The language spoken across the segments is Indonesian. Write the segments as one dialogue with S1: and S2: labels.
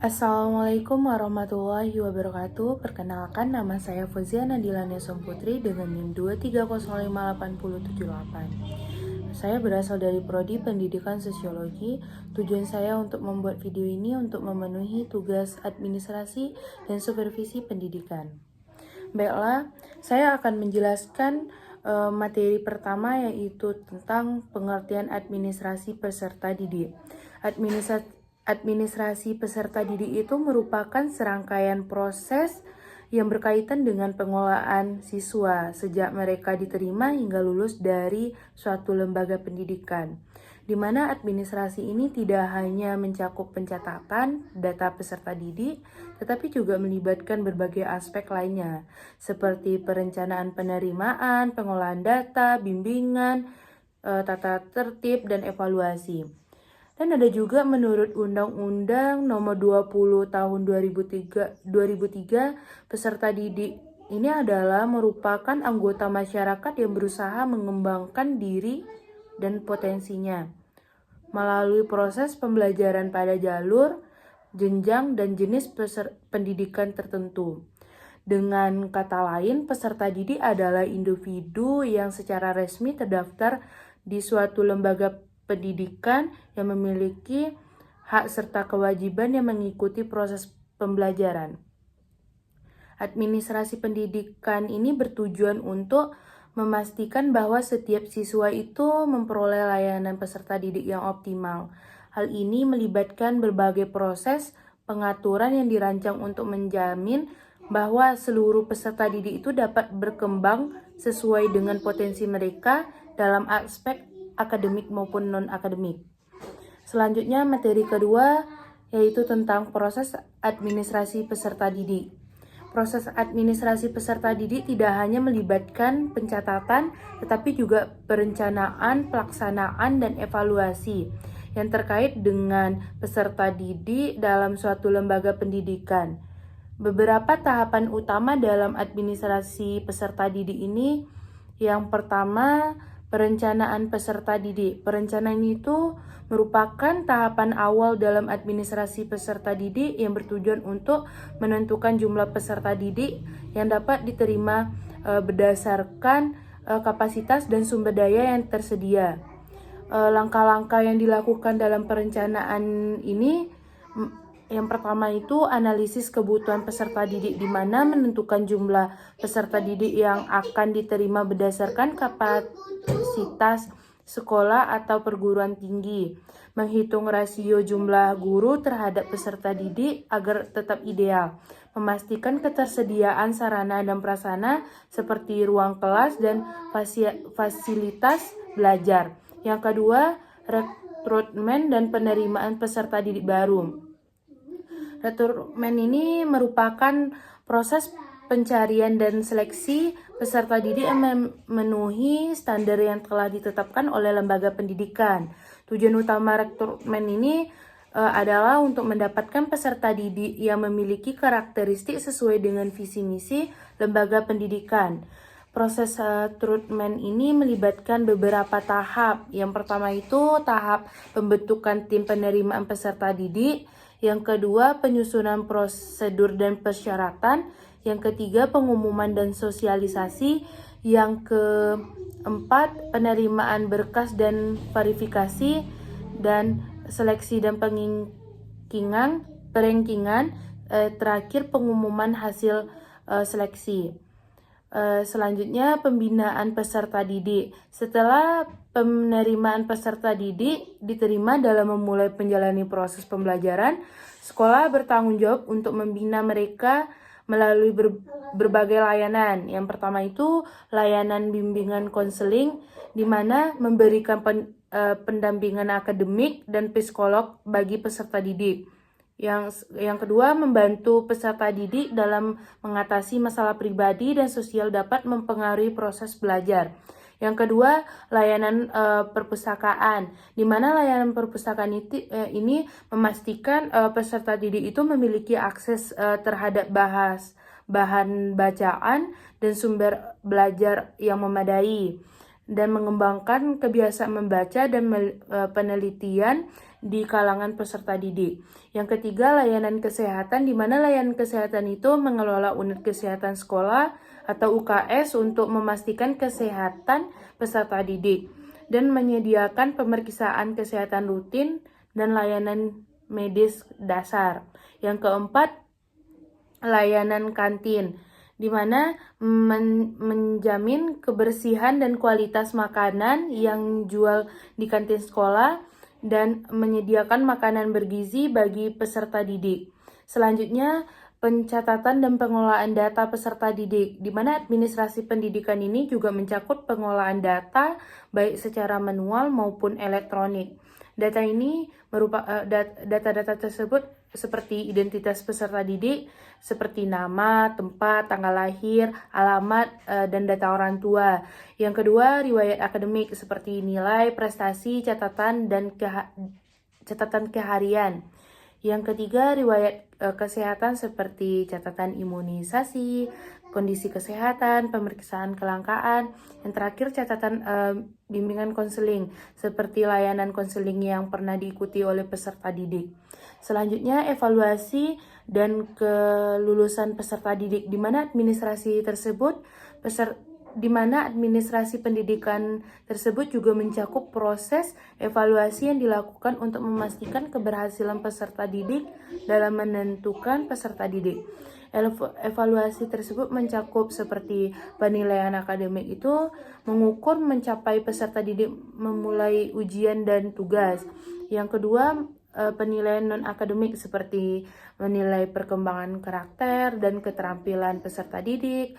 S1: Assalamualaikum warahmatullahi wabarakatuh. Perkenalkan, nama saya Fauzia Nadila Nesom Putri dengan NIM 2305878. Saya berasal dari Prodi Pendidikan Sosiologi. Tujuan saya untuk membuat video ini untuk memenuhi tugas administrasi dan supervisi pendidikan. Baiklah, saya akan menjelaskan materi pertama, yaitu tentang pengertian administrasi peserta didik. Administrasi peserta didik itu merupakan serangkaian proses yang berkaitan dengan pengelolaan siswa sejak mereka diterima hingga lulus dari suatu lembaga pendidikan, di mana administrasi ini tidak hanya mencakup pencatatan data peserta didik, tetapi juga melibatkan berbagai aspek lainnya, seperti perencanaan penerimaan, pengolahan data, bimbingan, tata tertib, dan evaluasi. Dan ada juga menurut Undang-Undang Nomor 20 Tahun 2003, peserta didik ini adalah merupakan anggota masyarakat yang berusaha mengembangkan diri dan potensinya melalui proses pembelajaran pada jalur, jenjang, dan jenis pendidikan tertentu. Dengan kata lain, peserta didik adalah individu yang secara resmi terdaftar di suatu lembaga pendidikan yang memiliki hak serta kewajiban yang mengikuti proses pembelajaran. Administrasi pendidikan ini bertujuan untuk memastikan bahwa setiap siswa itu memperoleh layanan peserta didik yang optimal. Hal ini melibatkan berbagai proses pengaturan yang dirancang untuk menjamin bahwa seluruh peserta didik itu dapat berkembang sesuai dengan potensi mereka dalam aspek akademik maupun non-akademik. Selanjutnya, materi kedua yaitu tentang proses administrasi peserta didik. Proses administrasi peserta didik tidak hanya melibatkan pencatatan, tetapi juga perencanaan, pelaksanaan, dan evaluasi yang terkait dengan peserta didik dalam suatu lembaga pendidikan. Beberapa tahapan utama dalam administrasi peserta didik ini, yang pertama, perencanaan peserta didik. Perencanaan itu merupakan tahapan awal dalam administrasi peserta didik yang bertujuan untuk menentukan jumlah peserta didik yang dapat diterima berdasarkan kapasitas dan sumber daya yang tersedia. Langkah-langkah yang dilakukan dalam perencanaan ini, yang pertama itu analisis kebutuhan peserta didik, di mana menentukan jumlah peserta didik yang akan diterima berdasarkan kapasitas sekolah atau perguruan tinggi. Menghitung rasio jumlah guru terhadap peserta didik agar tetap ideal. Memastikan ketersediaan sarana dan prasarana seperti ruang kelas dan fasilitas belajar. Yang kedua, rekrutmen dan penerimaan peserta didik baru. Rekrutmen ini merupakan proses pencarian dan seleksi peserta didik yang memenuhi standar yang telah ditetapkan oleh lembaga pendidikan. Tujuan utama rekrutmen ini adalah untuk mendapatkan peserta didik yang memiliki karakteristik sesuai dengan visi misi lembaga pendidikan. Proses rekrutmen ini melibatkan beberapa tahap. Yang pertama itu tahap pembentukan tim penerimaan peserta didik. Yang kedua, penyusunan prosedur dan persyaratan. Yang ketiga, pengumuman dan sosialisasi. Yang keempat, penerimaan berkas dan verifikasi. Dan seleksi dan perankingan. Terakhir, pengumuman hasil seleksi. Selanjutnya, pembinaan peserta didik. Setelah penerimaan peserta didik diterima dalam memulai menjalani proses pembelajaran, sekolah bertanggung jawab untuk membina mereka melalui berbagai layanan. Yang pertama itu layanan bimbingan konseling, di mana memberikan pendampingan akademik dan psikolog bagi peserta didik. Yang kedua, membantu peserta didik dalam mengatasi masalah pribadi dan sosial dapat mempengaruhi proses belajar. Yang kedua, layanan perpustakaan, di mana layanan perpustakaan ini memastikan peserta didik itu memiliki akses terhadap bahan bacaan dan sumber belajar yang memadai, dan mengembangkan kebiasaan membaca dan penelitian di kalangan peserta didik. Yang ketiga, layanan kesehatan, di mana layanan kesehatan itu mengelola unit kesehatan sekolah atau UKS untuk memastikan kesehatan peserta didik dan menyediakan pemeriksaan kesehatan rutin dan layanan medis dasar. Yang keempat, layanan kantin, di mana menjamin kebersihan dan kualitas makanan yang jual di kantin sekolah dan menyediakan makanan bergizi bagi peserta didik. Selanjutnya, pencatatan dan pengelolaan data peserta didik, di mana administrasi pendidikan ini juga mencakup pengelolaan data baik secara manual maupun elektronik. Data ini data-data tersebut seperti identitas peserta didik, seperti nama, tempat, tanggal lahir, alamat, dan data orang tua. Yang kedua, riwayat akademik seperti nilai, prestasi, catatan, dan catatan keharian. Yang ketiga, riwayat kesehatan seperti catatan imunisasi, kondisi kesehatan, pemeriksaan kelangkaan. Yang terakhir, catatan bimbingan konseling seperti layanan konseling yang pernah diikuti oleh peserta didik. Selanjutnya, evaluasi dan kelulusan peserta didik, di mana administrasi pendidikan tersebut juga mencakup proses evaluasi yang dilakukan untuk memastikan keberhasilan peserta didik dalam menentukan peserta didik. Evaluasi tersebut mencakup seperti penilaian akademik itu mengukur mencapai peserta didik memulai ujian dan tugas. Yang kedua, penilaian non-akademik seperti menilai perkembangan karakter dan keterampilan peserta didik.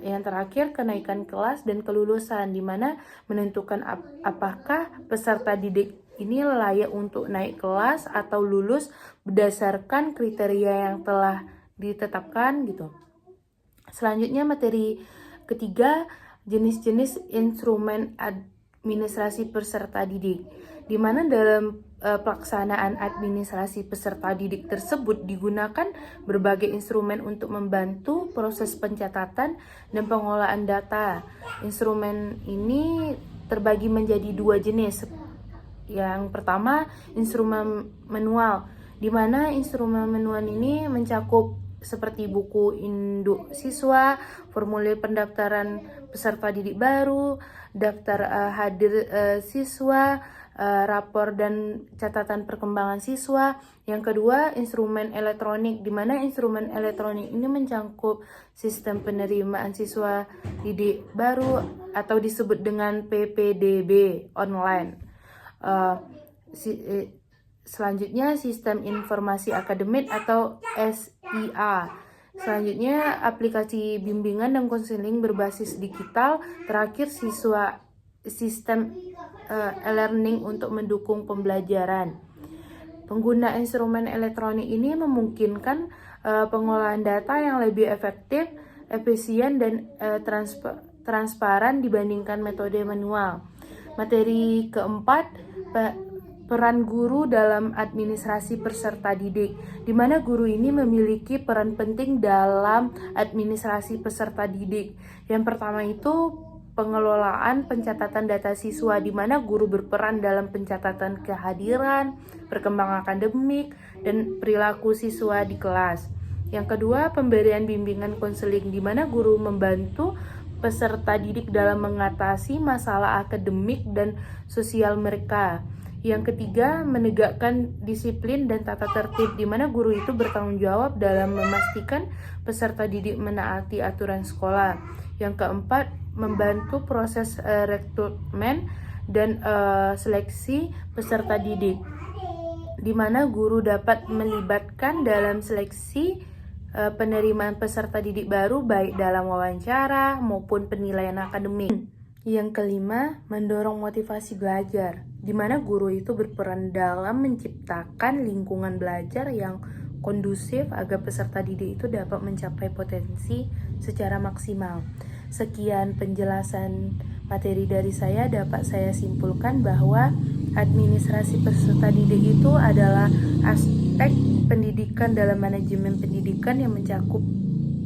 S1: Yang terakhir, kenaikan kelas dan kelulusan, di mana menentukan apakah peserta didik ini layak untuk naik kelas atau lulus berdasarkan kriteria yang telah ditetapkan gitu. Selanjutnya, materi ketiga, jenis-jenis instrumen administrasi peserta didik, di mana dalam pelaksanaan administrasi peserta didik tersebut digunakan berbagai instrumen untuk membantu proses pencatatan dan pengolahan data. Instrumen ini terbagi menjadi dua jenis. Yang pertama, instrumen manual, di mana instrumen manual ini mencakup seperti buku induk siswa, formulir pendaftaran peserta didik baru, daftar hadir siswa, rapor dan catatan perkembangan siswa. Yang kedua, instrumen elektronik, di mana instrumen elektronik ini mencakup sistem penerimaan siswa didik baru atau disebut dengan PPDB online. Selanjutnya, sistem informasi akademik atau SIA. Selanjutnya, aplikasi bimbingan dan konseling berbasis digital. Terakhir, sistem e-learning untuk mendukung pembelajaran. Penggunaan instrumen elektronik ini memungkinkan pengolahan data yang lebih efektif, efisien, dan transparan dibandingkan metode manual. Materi keempat, peran guru dalam administrasi peserta didik, di mana guru ini memiliki peran penting dalam administrasi peserta didik. Yang pertama itu pengelolaan pencatatan data siswa, di mana guru berperan dalam pencatatan kehadiran, perkembangan akademik, dan perilaku siswa di kelas. Yang kedua, pemberian bimbingan konseling, di mana guru membantu peserta didik dalam mengatasi masalah akademik dan sosial mereka. Yang ketiga, menegakkan disiplin dan tata tertib, di mana guru itu bertanggung jawab dalam memastikan peserta didik menaati aturan sekolah. Yang keempat, membantu proses rekrutmen dan seleksi peserta didik, di mana guru dapat melibatkan dalam seleksi penerimaan peserta didik baru baik dalam wawancara maupun penilaian akademik. Yang kelima, mendorong motivasi belajar, di mana guru itu berperan dalam menciptakan lingkungan belajar yang kondusif agar peserta didik itu dapat mencapai potensi secara maksimal. Sekian penjelasan materi dari saya. Dapat saya simpulkan bahwa administrasi peserta didik itu adalah aspek pendidikan dalam manajemen pendidikan yang mencakup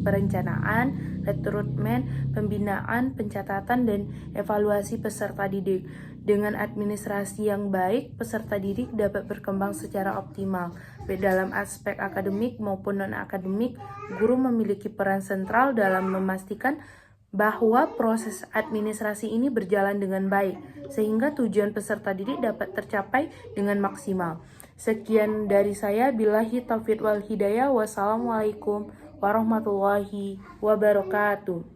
S1: perencanaan, rekrutmen, pembinaan, pencatatan, dan evaluasi peserta didik. Dengan administrasi yang baik, peserta didik dapat berkembang secara optimal. Baik dalam aspek akademik maupun non-akademik, guru memiliki peran sentral dalam memastikan bahwa proses administrasi ini berjalan dengan baik, sehingga tujuan peserta didik dapat tercapai dengan maksimal. Sekian dari saya, billahi taufiq wal hidayah. Wassalamualaikum warahmatullahi wabarakatuh.